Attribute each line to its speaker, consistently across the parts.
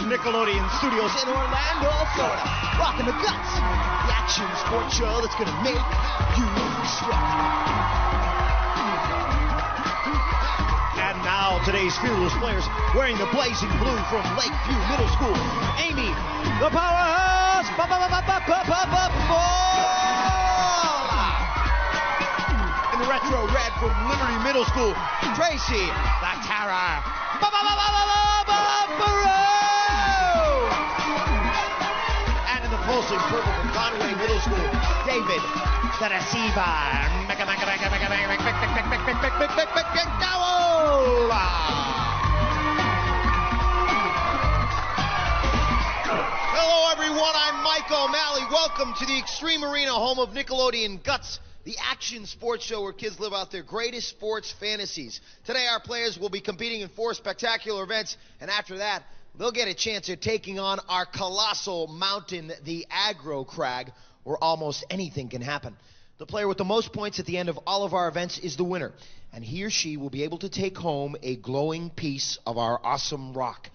Speaker 1: Nickelodeon studios in Orlando, Florida. Rocking the guts. The action sports show that's gonna make you sweat. And now today's fearless players wearing the blazing blue from Lakeview Middle School. Amy, the Powerhouse. In the retro red from Liberty Middle School. Tracy, the Terror. Pulsing purple from Conway Middle School. David, the Deceiver. McDowell. Hello, everyone. I'm Mike O'Malley. Welcome to the Extreme Arena, home of Nickelodeon Guts, the action sports show where kids live out their greatest sports fantasies. Today, our players will be competing in 4 spectacular events, and after that, they'll get a chance at taking on our colossal mountain, the Aggro Crag, where almost anything can happen. The player with the most points at the end of all of our events is the winner, and he or she will be able to take home a glowing piece of our awesome rock.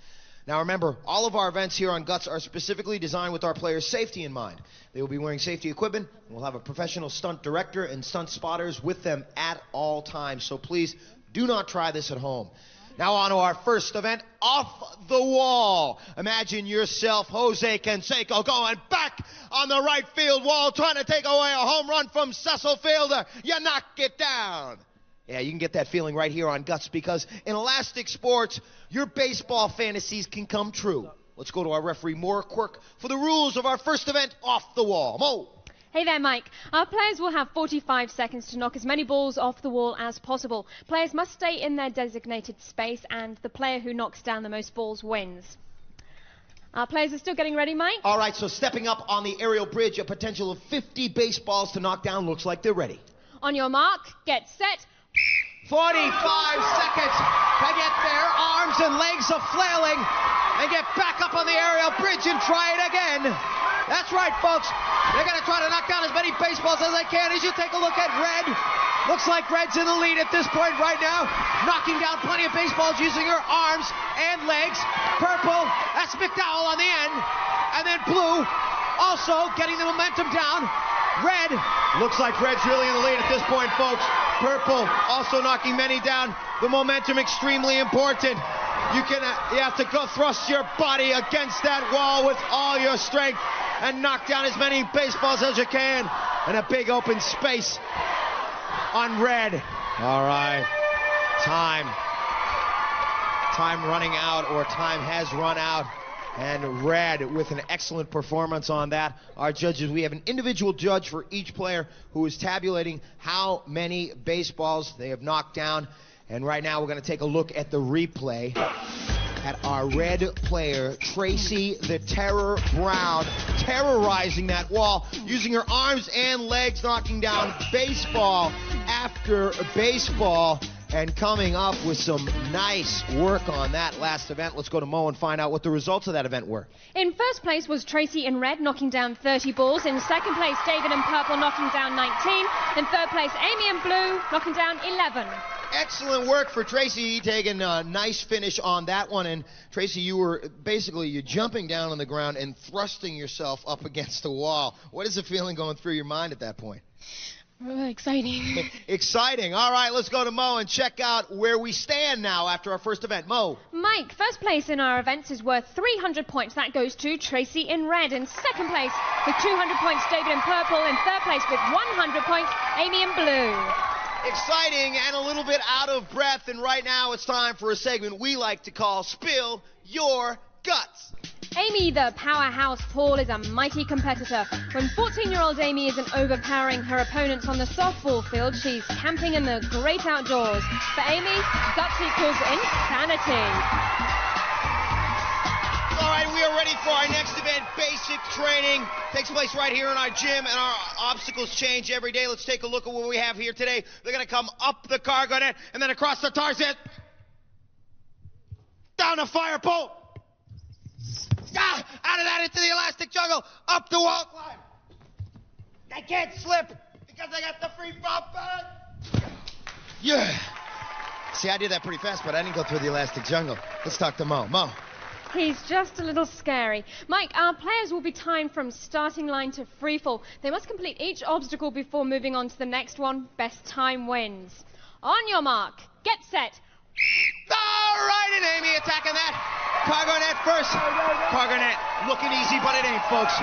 Speaker 1: Now remember, all of our events here on Guts are specifically designed with our players' safety in mind. They will be wearing safety equipment, and we'll have a professional stunt director and stunt spotters with them at all times, so please do not try this at home. Now on to our first event, Off the Wall. Imagine yourself, Jose Canseco, going back on the right field wall, trying to take away a home run from Cecil Fielder. You knock it down. Yeah, you can get that feeling right here on Guts, because in elastic sports, your baseball fantasies can come true. Let's go to our referee, Maura Quirk, for the rules of our first event, Off the Wall. Mo.
Speaker 2: Hey there, Mike. Our players will have 45 seconds to knock as many balls off the wall as possible. Players must stay in their designated space, and the player who knocks down the most balls wins. Our players are still getting ready, Mike?
Speaker 1: All right, so stepping up on the aerial bridge, a potential of 50 baseballs to knock down. Looks like they're ready.
Speaker 2: On your mark, get set.
Speaker 1: 45 seconds to get their arms and legs a-flailing and get back up on the aerial bridge and try it again. That's right, folks. They're going to try to knock down as many baseballs as they can. As you take a look at red, looks like red's in the lead at this point right now, knocking down plenty of baseballs using her arms and legs. Purple, that's McDowell on the end. And then blue, also getting the momentum down. Red, looks like red's really in the lead at this point, folks. Purple, also knocking many down. The momentum extremely important. You have to go thrust your body against that wall with all your strength and knock down as many baseballs as you can in a big open space on red. All right, time running out, or time has run out. And red with an excellent performance on that. Our judges, we have an individual judge for each player who is tabulating how many baseballs they have knocked down. And right now we're going to take a look at the replay at our red player, Tracy the Terror Brown, terrorizing that wall, using her arms and legs, knocking down baseball after baseball, and coming up with some nice work on that last event. Let's go to Mo and find out what the results of that event were.
Speaker 2: In first place was Tracy in red, knocking down 30 balls. In second place, David in purple, knocking down 19. In third place, Amy in blue, knocking down 11.
Speaker 1: Excellent work for Tracy, taking a nice finish on that one. And Tracy, you're jumping down on the ground and thrusting yourself up against the wall. What is the feeling going through your mind at that point?
Speaker 2: Exciting.
Speaker 1: Exciting. All right, let's go to Mo and check out where we stand now after our first event. Mo.
Speaker 2: Mike, first place in our events is worth 300 points. That goes to Tracy in red. In second place with 200 points, David in purple. In third place with 100 points, Amy in blue.
Speaker 1: Exciting and a little bit out of breath, and right now it's time for a segment we like to call Spill Your Guts.
Speaker 2: Amy, the Powerhouse Paul, is a mighty competitor. When 14-year-old Amy isn't overpowering her opponents on the softball field, she's camping in the great outdoors. For Amy, guts equals insanity.
Speaker 1: All right, we are ready for our next event. Basic training takes place right here in our gym, and our obstacles change every day. Let's take a look at what we have here today. They're going to come up the cargo net and then across the tarset, down the fire pole, out of that into the elastic jungle, up the wall climb. They can't slip. because I got the free fall back. Yeah. See, I did that pretty fast, but I didn't go through the elastic jungle. Let's talk to Mo. Mo.
Speaker 2: He's just a little scary. Mike, our players will be timed from starting line to free fall. They must complete each obstacle before moving on to the next one. Best time wins. On your mark, get set.
Speaker 1: All right, and Amy attacking that. Cargo net first. Cargo net looking easy, but it ain't, folks.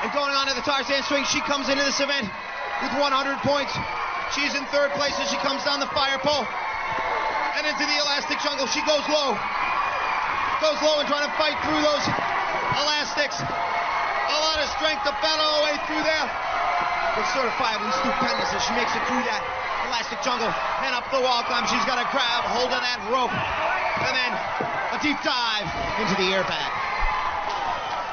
Speaker 1: And going on to the Tarzan swing, she comes into this event with 100 points. She's in third place as she comes down the fire pole. And into the elastic jungle, she goes low. Goes low and trying to fight through those elastics. A lot of strength to battle her way through there. But certifiably stupendous as she makes it through that elastic jungle. And up the wall climb, she's got to grab hold of that rope. And then a deep dive into the airbag.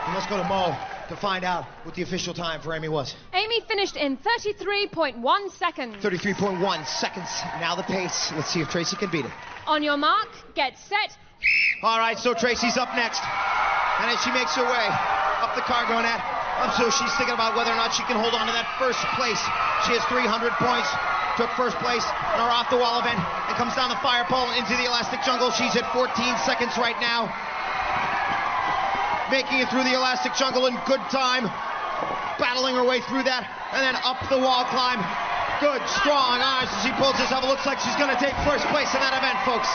Speaker 1: And let's go to Mo to find out what the official time for Amy was.
Speaker 2: Amy finished in 33.1 seconds.
Speaker 1: 33.1 seconds. Now the pace. Let's see if Tracy can beat it.
Speaker 2: On your mark, get set.
Speaker 1: All right, so Tracy's up next. And as she makes her way up the cargo net, so she's thinking about whether or not she can hold on to that first place. She has 300 points, took first place in our off-the-wall event, and comes down the fire pole into the elastic jungle. She's at 14 seconds right now. Making it through the elastic jungle in good time. Battling her way through that, and then up the wall climb. Good, strong arms as she pulls herself. It looks like she's going to take first place in that event, folks.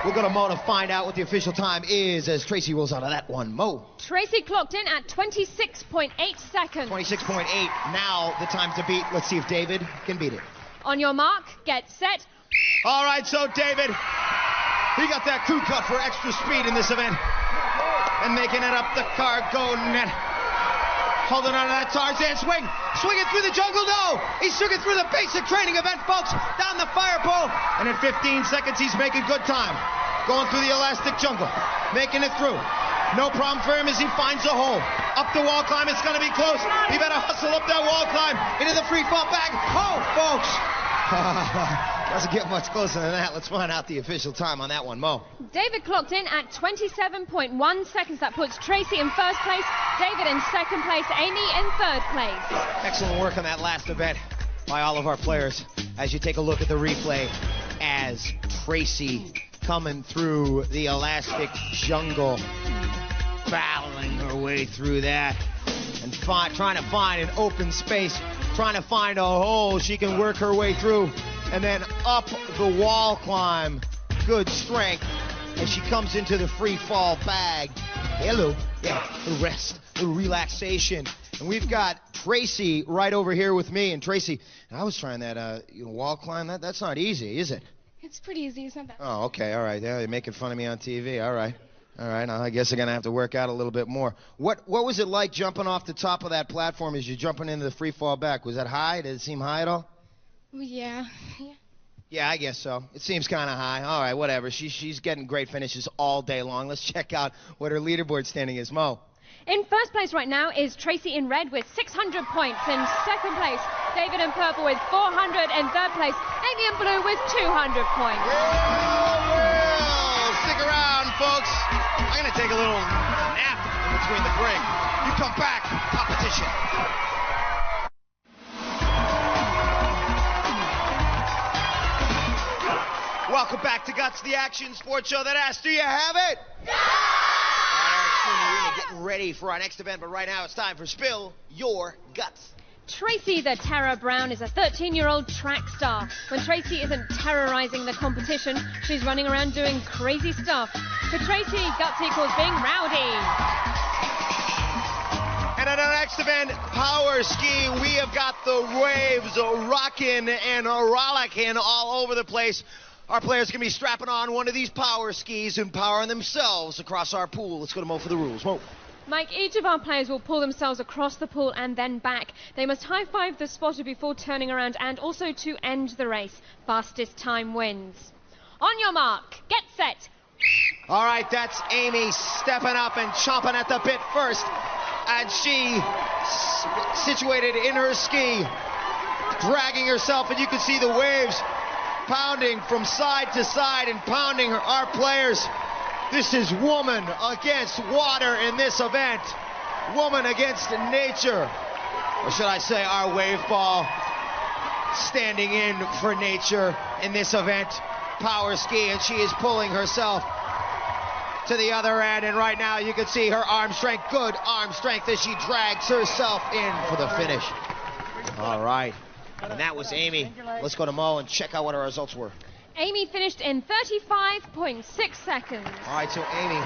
Speaker 1: We'll go to Mo to find out what the official time is as Tracy rolls out of that one. Mo.
Speaker 2: Tracy clocked in at 26.8 seconds.
Speaker 1: 26.8. Now the time to beat. Let's see if David can beat it.
Speaker 2: On your mark, get set.
Speaker 1: All right, so David, he got that crew cut for extra speed in this event. And making it up the cargo net. Holding on to that Tarzan swing. Swinging through the jungle, no! He's swinging through the basic training event, folks. Down the fire pole. And at 15 seconds, he's making good time. Going through the elastic jungle. Making it through. No problem for him as he finds a hole. Up the wall climb, it's going to be close. He better hustle up that wall climb. Into the free fall bag. Oh, folks. Doesn't get much closer than that. Let's find out the official time on that one, Mo.
Speaker 2: David clocked in at 27.1 seconds. That puts Tracy in first place, David in second place, Amy in third place.
Speaker 1: Excellent work on that last event by all of our players. As you take a look at the replay, as Tracy coming through the elastic jungle, battling her way through that, and trying to find an open space, trying to find a hole she can work her way through, and then up the wall climb. Good strength as she comes into the free fall bag. Hello. Yeah, a little rest, a little relaxation. And we've got Tracy right over here with me. And Tracy, I was trying that wall climb. That's not easy, is it?
Speaker 3: It's pretty easy. It's not that.
Speaker 1: Oh, okay. All right. Yeah, they're making fun of me on TV. All right. All right. Now I guess I'm going to have to work out a little bit more. What was it like jumping off the top of that platform as you're jumping into the free fall back? Was that high? Did it seem high at all?
Speaker 3: Well, yeah.
Speaker 1: Yeah, I guess so. It seems kind of high. All right, whatever. She's getting great finishes all day long. Let's check out what her leaderboard standing is. Mo.
Speaker 2: In first place right now is Tracy in red with 600 points. In second place, David in purple with 400. In third place, Amy in blue with 200 points.
Speaker 1: Well, stick around, folks. I'm going to take a little nap in between the break. You come back, competition. Welcome back to Guts, the action sports show that asks, do you have it? Yeah! We're getting ready for our next event, but right now it's time for Spill Your Guts.
Speaker 2: Tracy the Terror Brown is a 13-year-old track star. When Tracy isn't terrorizing the competition, she's running around doing crazy stuff. For Tracy, guts equals being rowdy.
Speaker 1: And at our next event, Power Ski, we have got the waves rocking and rollicking all over the place. Our players can be strapping on one of these power skis and powering themselves across our pool. Let's go to Mo for the rules. Mo.
Speaker 2: Mike, each of our players will pull themselves across the pool and then back. They must high-five the spotter before turning around and also to end the race. Fastest time wins. On your mark, get set.
Speaker 1: All right, that's Amy stepping up and chomping at the bit first. And she situated in her ski, dragging herself, and you can see the waves pounding from side to side and pounding our players. This is woman against water in this event. Woman against nature. or should I say our wave ball, standing in for nature in this event, power ski, and she is pulling herself to the other end, and right now you can see her arm strength, good arm strength, as she drags herself in for the finish. All right, and that was Amy. Let's go to Mo and check out what our results were.
Speaker 2: Amy finished in 35.6 seconds.
Speaker 1: All right, so Amy,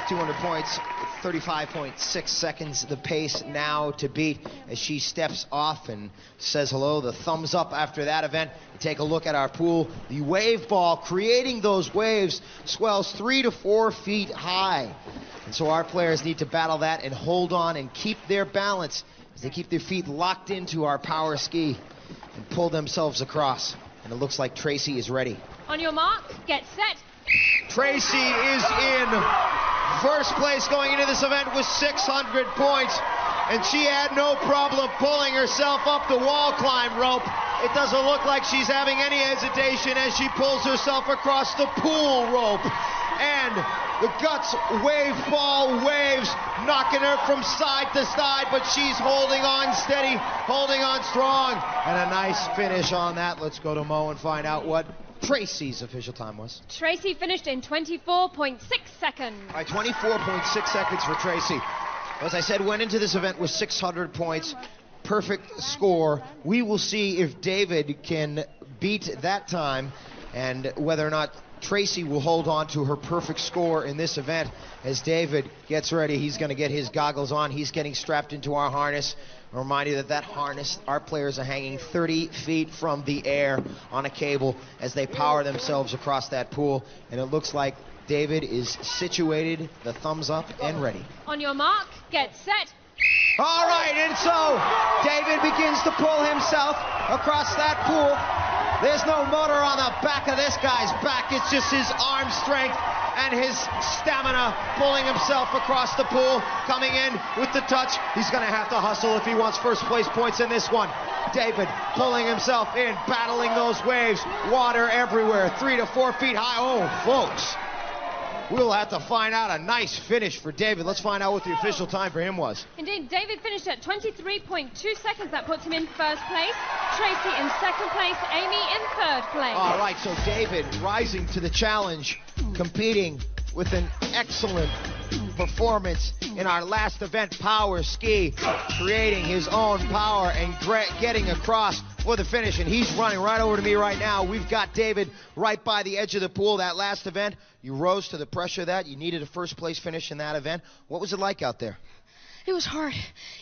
Speaker 1: 200 points, 35.6 seconds, the pace now to beat as she steps off and says hello. The thumbs up after that event. Take a look at our pool. The wave ball, creating those waves, swells 3 to 4 feet high. And so our players need to battle that and hold on and keep their balance as they keep their feet locked into our power ski and pull themselves across. And it looks like Tracy is ready.
Speaker 2: On your mark, get set.
Speaker 1: Tracy is in first place going into this event with 600 points, and she had no problem pulling herself up the wall climb rope. It doesn't look like she's having any hesitation as she pulls herself across the pool rope. And the Guts wave ball waves, knocking her from side to side, but she's holding on steady, holding on strong. And a nice finish on that. Let's go to Mo and find out what Tracy's official time was.
Speaker 2: Tracy finished in 24.6 seconds.
Speaker 1: All right, 24.6 seconds for Tracy. As I said, went into this event with 600 points. Perfect score. We will see if David can beat that time and whether or not Tracy will hold on to her perfect score in this event. As David gets ready, he's going to get his goggles on. He's getting strapped into our harness. I'll remind you that harness, our players are hanging 30 feet from the air on a cable as they power themselves across that pool. And it looks like David is situated, the thumbs up, and ready.
Speaker 2: On your mark, get set.
Speaker 1: All right, and so David begins to pull himself across that pool. There's no motor on the back of this guy's back. It's just his arm strength and his stamina pulling himself across the pool, coming in with the touch. He's going to have to hustle if he wants first place points in this one. David pulling himself in, battling those waves. Water everywhere, 3 to 4 feet high. Oh, folks. We'll have to find out a nice finish for David. Let's find out what the official time for him was.
Speaker 2: Indeed, David finished at 23.2 seconds. That puts him in first place. Tracy in second place. Amy in third place.
Speaker 1: All right, so David rising to the challenge, competing with an excellent performance in our last event, power ski, creating his own power and getting across for the finish. And he's running right over to me right now. We've got David right by the edge of the pool. That last event, you rose to the pressure of that. You needed a first place finish in that event. What was it like out there?
Speaker 3: It was hard.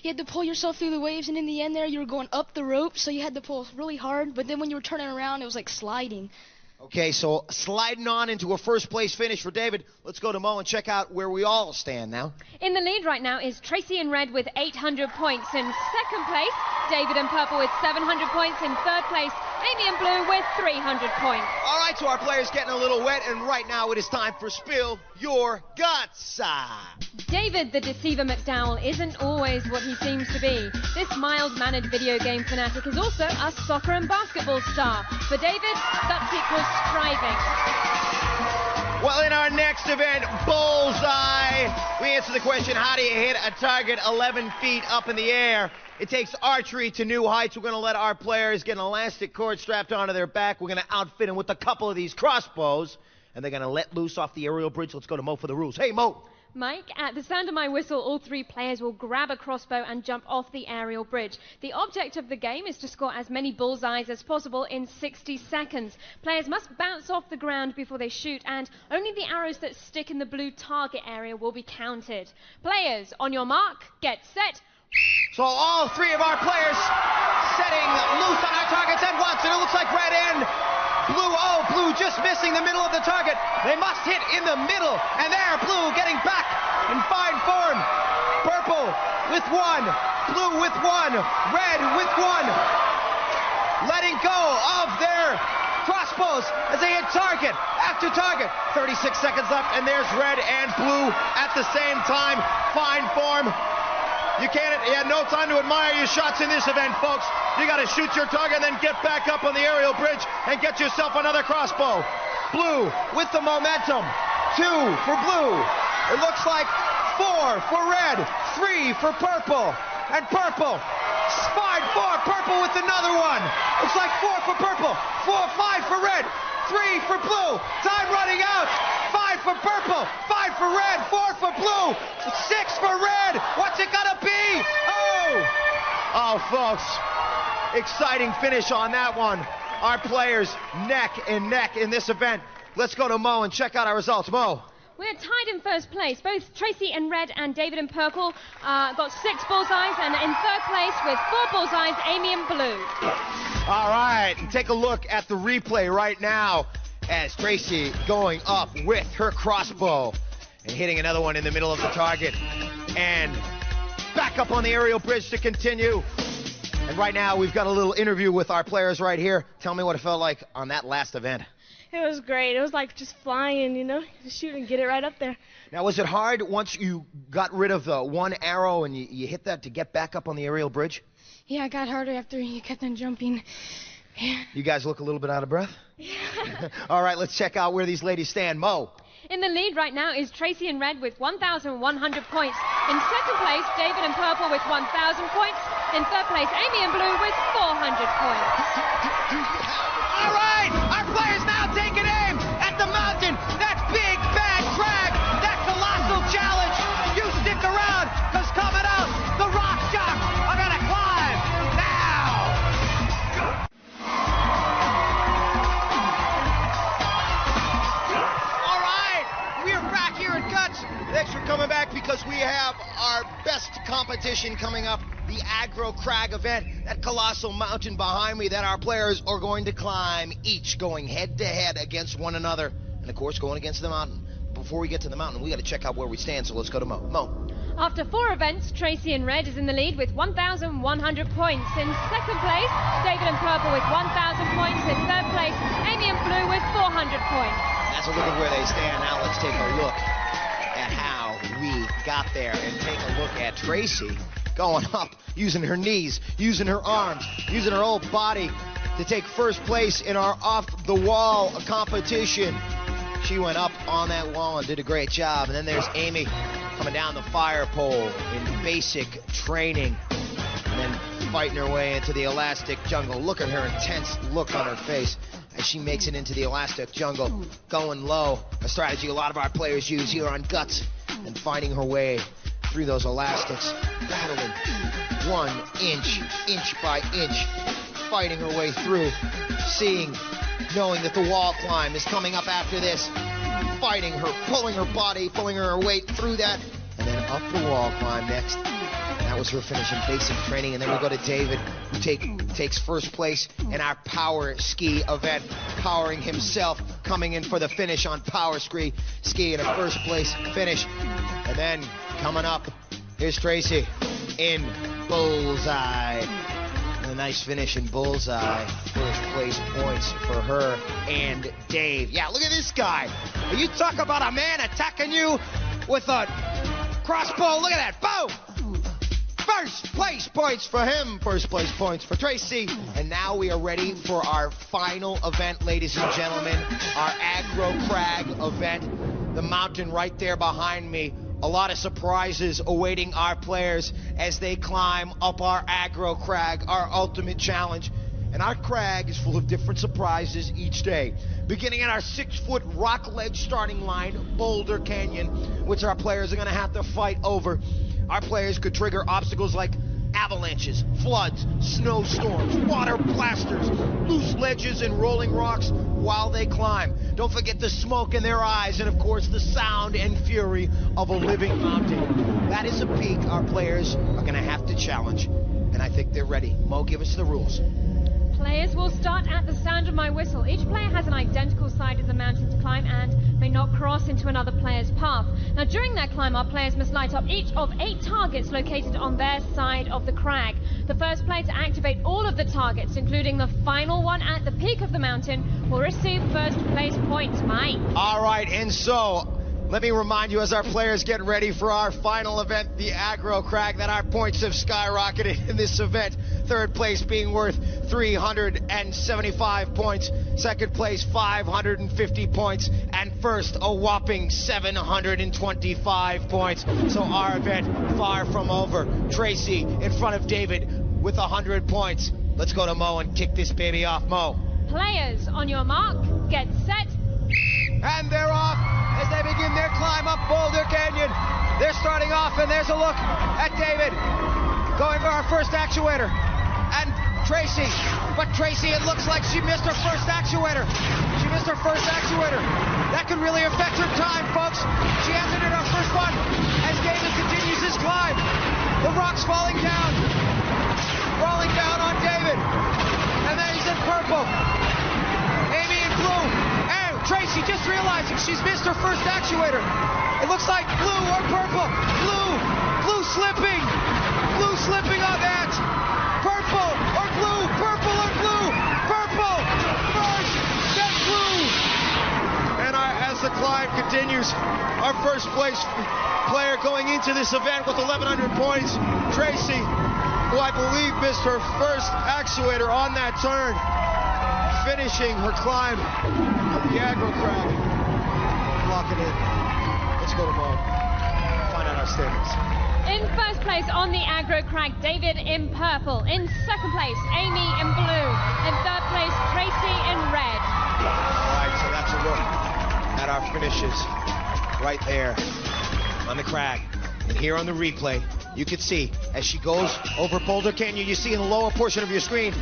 Speaker 3: You had to pull yourself through the waves, and in the end there, you were going up the rope, so you had to pull really hard. But then when you were turning around, it was like sliding.
Speaker 1: Okay, so sliding on into a first place finish for David. Let's go to Mo and check out where we all stand now.
Speaker 2: In the lead right now is Tracy in red with 800 points. In second place, David in purple with 700 points. In third place, Amy in blue with 300 points.
Speaker 1: All right, so our players getting a little wet, and right now it is time for Spill Your Guts.
Speaker 2: David the Deceiver McDowell isn't always what he seems to be. This mild-mannered video game fanatic is also a soccer and basketball star. For David, guts equals striving.
Speaker 1: Well, in our next event, Bullseye, we answer the question, how do you hit a target 11 feet up in the air? It takes archery to new heights. We're going to let our players get an elastic cord strapped onto their back. We're going to outfit them with a couple of these crossbows, and they're going to let loose off the aerial bridge. Let's go to Mo for the rules. Hey, Mo.
Speaker 2: Mike, at the sound of my whistle, all three players will grab a crossbow and jump off the aerial bridge. The object of the game is to score as many bullseyes as possible in 60 seconds. Players must bounce off the ground before they shoot, and only the arrows that stick in the blue target area will be counted. Players, on your mark, get set.
Speaker 1: So all three of our players setting loose on our targets at once, and it looks like red and blue. Oh, blue just missing the middle of the target. They must hit in the middle, and there, blue getting back in fine form. Purple with one, blue with one, red with one. Letting go of their crossbows as they hit target after target. 36 seconds left, and there's red and blue at the same time. Fine form. You had no time to admire your shots in this event, folks. You got to shoot your target and then get back up on the aerial bridge and get yourself another crossbow. Blue with the momentum. 2 for blue. It looks like 4 for red, 3 for purple.
Speaker 4: and purple. Spine 4, purple with another one. Looks like 4 for purple, 5 for red, 3 for blue. Time running out. 5 for purple, 5 for red, 4 for blue, 6 for red. What's it gonna be?
Speaker 1: Oh, folks, exciting finish on that one. Our players neck and neck in this event. Let's go to Mo and check out our results. Mo.
Speaker 2: We're tied in first place. Both Tracy in red and David in purple got 6 bullseyes, and in third place with 4 bullseyes, Amy in blue.
Speaker 1: All right, and take a look at the replay right now as Tracy going up with her crossbow and hitting another one in the middle of the target. And back up on the aerial bridge to continue. And right now we've got a little interview with our players right here. Tell me what it felt like on that last event.
Speaker 5: It was great. It was like just flying, you know, shoot and get it right up there.
Speaker 1: Now, was it hard once you got rid of the one arrow and you hit that to get back up on the aerial bridge?
Speaker 3: Yeah, it got harder after you kept on jumping. Yeah.
Speaker 1: You guys look a little bit out of breath?
Speaker 5: Yeah.
Speaker 1: All right, let's check out where these ladies stand. Mo.
Speaker 2: In the lead right now is Tracy in red with 1,100 points. In second place, David in purple with 1,000 points. In third place, Amy in blue with 400 points.
Speaker 4: All right, our players now taking aim at the mountain. That big, bad crag, that colossal challenge. You stick around, because coming out, the rock jocks are going to climb now.
Speaker 1: All right, we're back here at Guts. Thanks for coming back because we have our best competition coming up. The Aggro Crag event, that colossal mountain behind me that our players are going to climb, each going head-to-head against one another, and of course going against the mountain. Before we get to the mountain, we got to check out where we stand, so let's go to Mo. Mo.
Speaker 2: After 4 events, Tracy in red is in the lead with 1,100 points. In second place, David in purple with 1,000 points. In third place, Amy in blue with 400 points.
Speaker 1: That's a look at where they stand. Now let's take a look at how we got there and take a look at Tracy going up, using her knees, using her arms, using her whole body to take first place in our off-the-wall competition. She went up on that wall and did a great job. And then there's Amy coming down the fire pole in basic training and then fighting her way into the elastic jungle. Look at her intense look on her face as she makes it into the elastic jungle, going low, a strategy a lot of our players use here on Guts, and finding her way through those elastics, battling 1 inch, inch by inch, fighting her way through, knowing that the wall climb is coming up after this, fighting her, pulling her body, pulling her weight through that, and then up the wall climb next. And that was her finish in basic training. And then we go to David, who takes first place in our power ski event, powering himself, coming in for the finish on power ski in a first place finish. And then coming up, here's Tracy in bullseye. And a nice finish in bullseye. First place points for her and Dave. Yeah, look at this guy. You talk about a man attacking you with a crossbow. Look at that. Boom! First place points for him. First place points for Tracy. And now we are ready for our final event, ladies and gentlemen. Our Aggro Crag event. The mountain right there behind me. A lot of surprises awaiting our players as they climb up our Aggro Crag, our ultimate challenge. And our crag is full of different surprises each day. Beginning at our 6-foot rock ledge starting line, Boulder Canyon, which our players are going to have to fight over. Our players could trigger obstacles like avalanches, floods, snowstorms, water blasters, loose ledges, and rolling rocks while they climb. Don't forget the smoke in their eyes and, of course, the sound and fury of a living mountain. That is a peak our players are going to have to challenge, and I think they're ready. Mo, give us the rules.
Speaker 2: Players will start at the sound of my whistle. Each player has an identical side of the mountain to climb and may not cross into another player's path. Now, during that climb, our players must light up each of 8 targets located on their side of the crag. The first player to activate all of the targets, including the final one at the peak of the mountain, will receive first place points. Mike.
Speaker 1: All right, and so let me remind you as our players get ready for our final event, the Aggro Crag, that our points have skyrocketed in this event. Third place being worth 375 points. Second place, 550 points. And first, a whopping 725 points. So our event far from over. Tracy in front of David with 100 points. Let's go to Mo and kick this baby off. Mo.
Speaker 2: Players, on your mark, get set.
Speaker 4: And they're off as they begin their climb up Boulder Canyon. They're starting off, and there's a look at David going for our first actuator. And Tracy, but Tracy, it looks like she missed her first actuator. She missed her first actuator. That could really affect her time, folks. She hasn't hit her first one as David continues his climb. The rock's falling down on David. And then he's in purple. Amy in blue. And Tracy just realizing she's missed her first actuator. It looks like blue or purple. Blue slipping. Blue slipping on that. Purple or blue. Purple or blue. Purple first, then blue.
Speaker 1: And as the climb continues, our first place player going into this event with 1,100 points, Tracy, who I believe missed her first actuator on that turn, finishing her climb of the Aggro Crag. Lock it in. Let's go to Mo. Find out our standings.
Speaker 2: In first place on the Aggro Crag, David in purple. In second place, Amy in blue. In third place, Tracy in red.
Speaker 1: All right, so that's a look at our finishes right there on the crag. And here on the replay, you can see as she goes over Boulder Canyon, you see in the lower portion of your screen,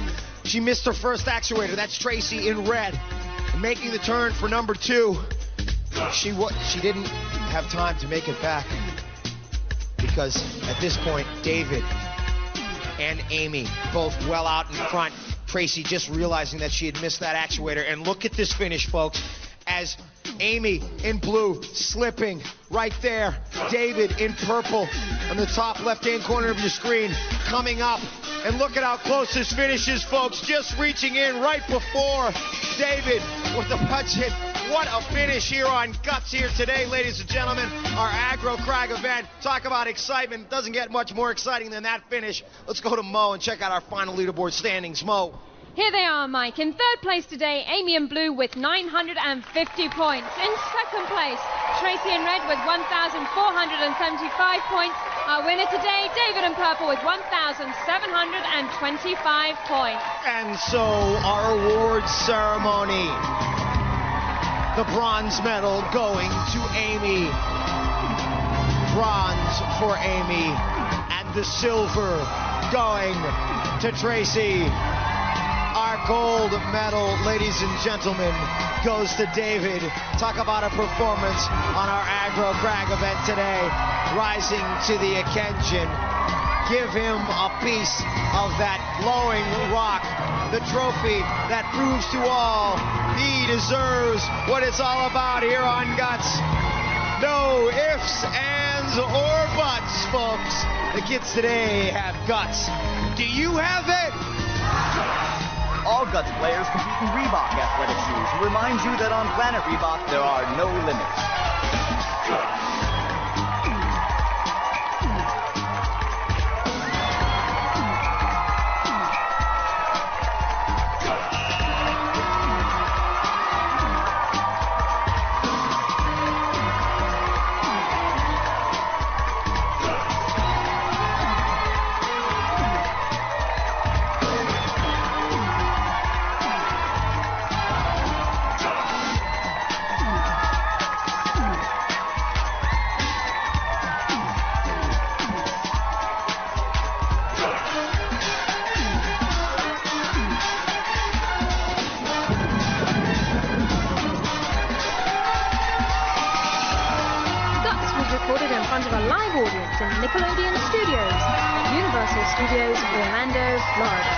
Speaker 1: she missed her first actuator. That's Tracy in red. And making the turn for number 2, she didn't have time to make it back, because at this point, David and Amy both well out in front. Tracy just realizing that she had missed that actuator. And look at this finish, folks, as Amy in blue slipping right there. David in purple on the top left-hand corner of your screen coming up. And look at how close this finish is, folks. Just reaching in right before David with the punch hit. What a finish here on Guts here today, ladies and gentlemen. Our Aggro Crag event. Talk about excitement. Doesn't get much more exciting than that finish. Let's go to Mo and check out our final leaderboard standings. Mo.
Speaker 2: Here they are, Mike. In third place today, Amy in blue with 950 points. In second place, Tracy in red with 1,475 points. Our winner today, David in purple with 1,725 points.
Speaker 1: And so our awards ceremony. The bronze medal going to Amy. Bronze for Amy. And the silver going to Tracy. Our gold medal, ladies and gentlemen, goes to David. Talk about a performance on our Aggro Crag event today. Rising to the occasion. Give him a piece of that glowing rock. The trophy that proves to all he deserves what it's all about here on Guts. No ifs, ands, or buts, folks. The kids today have guts. Do you have it?
Speaker 6: All Guts players compete in Reebok athletic shoes. Who reminds you that on Planet Reebok there are no limits.
Speaker 2: Recorded in front of a live audience in Nickelodeon Studios, Universal Studios, Orlando, Florida.